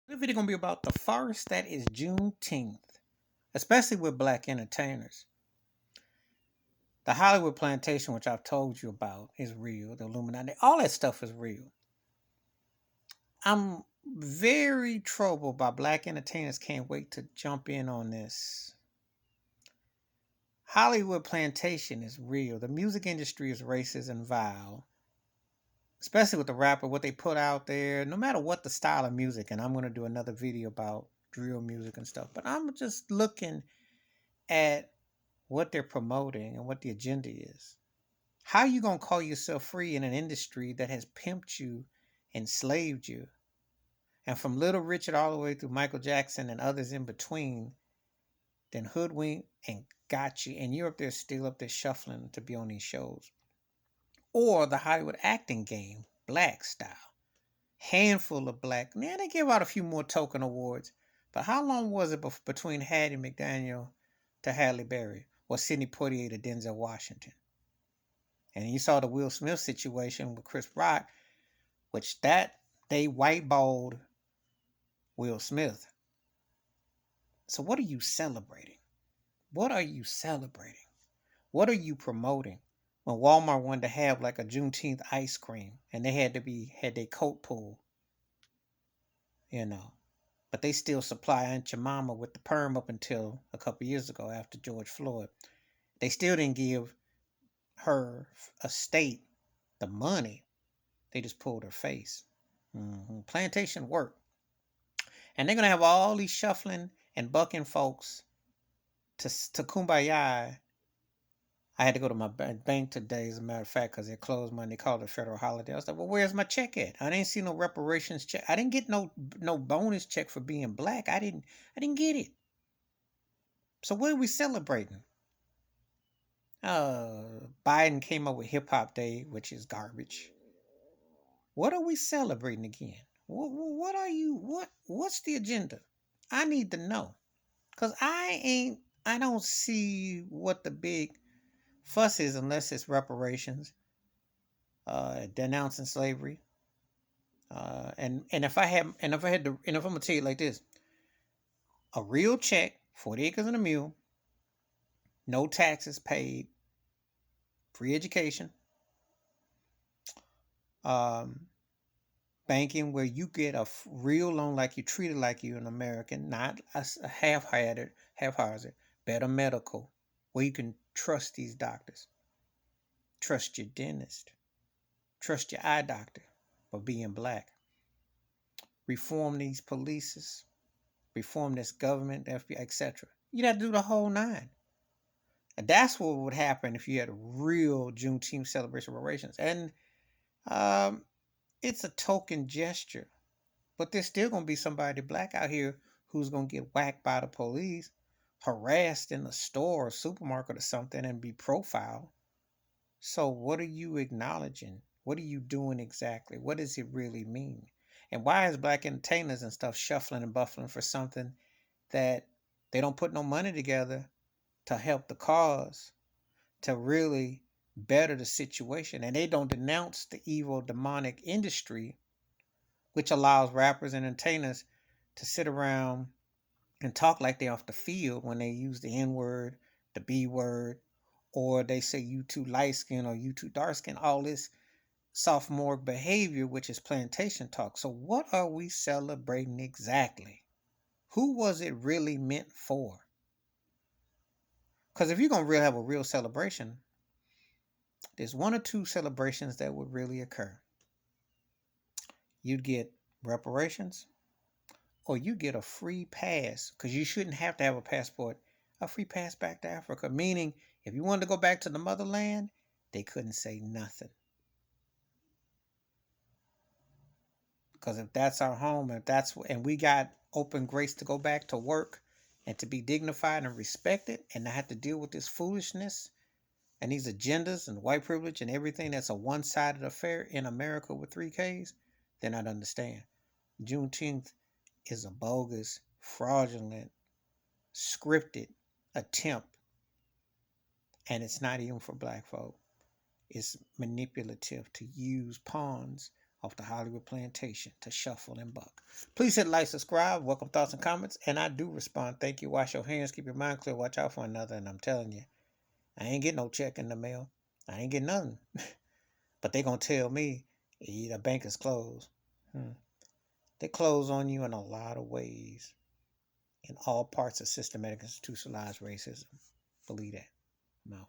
This video gonna be about the farce that is Juneteenth, especially with black entertainers. The Hollywood Plantation, which I've told you about, is real. The Illuminati, all that stuff is real. I'm very troubled by black entertainers. Can't wait to jump in on this. Hollywood Plantation is real. The music industry is racist and vile, especially with the rapper, what they put out there, no matter what the style of music. And I'm going to do another video about drill music and stuff. But I'm just looking at what they're promoting and what the agenda is. How you gonna call yourself free in an industry that has pimped you, enslaved you, and from Little Richard all the way through Michael Jackson and others in between, then hoodwinked and got you, and you're up there still up there shuffling to be on these shows. Or the Hollywood acting game, black style. Handful of black. Now they give out a few more token awards, but how long was it between Hattie McDaniel to Halle Berry or Sidney Poitier to Denzel Washington? And you saw the Will Smith situation with Chris Rock, which that they whiteballed Will Smith. So what are you celebrating? What are you celebrating? What are you promoting? When Walmart wanted to have like a Juneteenth ice cream and they had their coat pulled, you know. But they still supply Aunt Jemima with the perm up until a couple years ago after George Floyd. They still didn't give her estate the money. They just pulled her face. Plantation work. And they're going to have all these shuffling and bucking folks to kumbaya. I had to go to my bank today, as a matter of fact, because they closed Monday. They called it a federal holiday. I was like, well, where's my check at? I didn't see no reparations check. I didn't get no bonus check for being black. I didn't get it. So what are we celebrating? Biden came up with Hip Hop Day, which is garbage. What are we celebrating again? What are you? What's the agenda? I need to know, cause I don't see what the big fuss is unless it's reparations, denouncing slavery, and if I had and if I had to and if I'm gonna tell you like this, a real check, 40 acres and a mule, no taxes paid, free education, um, banking where you get a real loan like you treated like you an American, not a haphazard, better medical, where you can trust these doctors, trust your dentist, trust your eye doctor for being black. Reform these polices, reform this government, FBI, etc. You'd have to do the whole nine. And that's what would happen if you had a real Juneteenth celebration reparations. And um, it's a token gesture. But there's still going to be somebody black out here who's going to get whacked by the police, harassed in a store or supermarket or something, and be profiled. So, what are you acknowledging? What are you doing exactly? What does it really mean? And why is black entertainers and stuff shuffling and buffling for something that they don't put no money together to help the cause, to really better the situation? And they don't denounce the evil, demonic industry which allows rappers and entertainers to sit around and talk like they're off the field when they use the N word, the B word, or they say you too light skin or you too dark skin, all this sophomore behavior, which is plantation talk. So, what are we celebrating exactly? Who was it really meant for? Because if you're going to really have a real celebration, there's one or two celebrations that would really occur. You'd get reparations, or you get a free pass, because you shouldn't have to have a passport, a free pass back to Africa. Meaning, if you wanted to go back to the motherland, they couldn't say nothing. Because if that's our home, and we got open grace to go back to work and to be dignified and respected and not have to deal with this foolishness and these agendas and white privilege and everything that's a one-sided affair in America with 3Ks, then I'd understand. Juneteenth is a bogus, fraudulent, scripted attempt, and it's not even for black folk. It's manipulative to use pawns off the Hollywood Plantation to shuffle and buck. Please hit like, subscribe, welcome thoughts and comments, and I do respond. Thank you. Wash your hands, keep your mind clear, watch out for another, and I'm telling you, I ain't getting no check in the mail. I ain't getting nothing. But they gonna tell me the bank is closed. They close on you in a lot of ways, in all parts of systematic institutionalized racism. Believe that. I'm out.